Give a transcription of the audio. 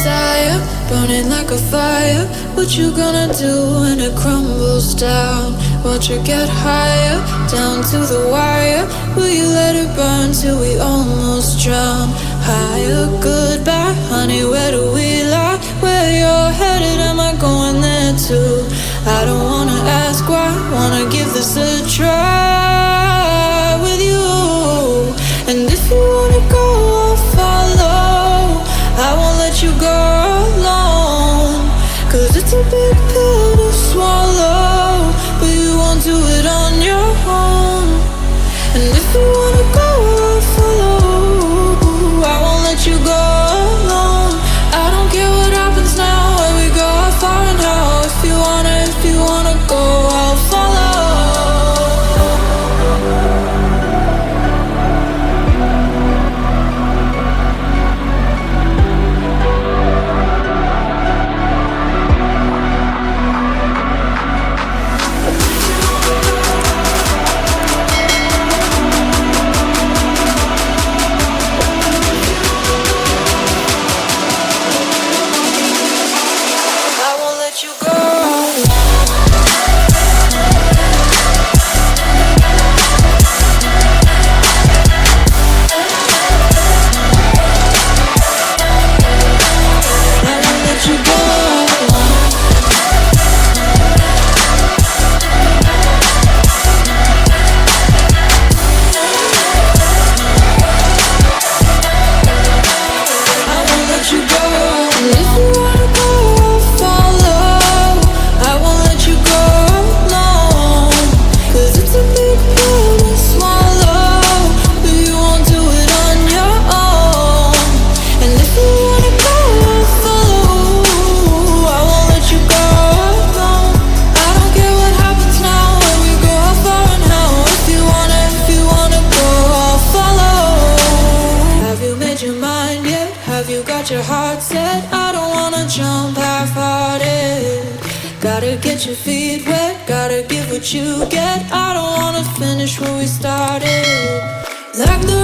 desire, burning like a fire. What you gonna do when it crumbles down? Watch it get higher, down to the wire. Will you let it burn till we almost drown? Higher, goodbye, honey, where do we lie? Where you're headed, am I going there too? I don't wanna ask why, wanna give this a try with you. And if you wanna go, I'll follow. I won't let you go alone, 'cause it's a big pill to swallow, but you won't do it on your own. And if you wanna go, I'll follow. I won't let you go alone. I don't care what happens now, where we go, how far and how. If you wanna go, I'll follow. Have you got your heart set? I don't wanna jump half-hearted. Gotta get your feet wet, gotta give what you get. I don't wanna finish where we started. Like the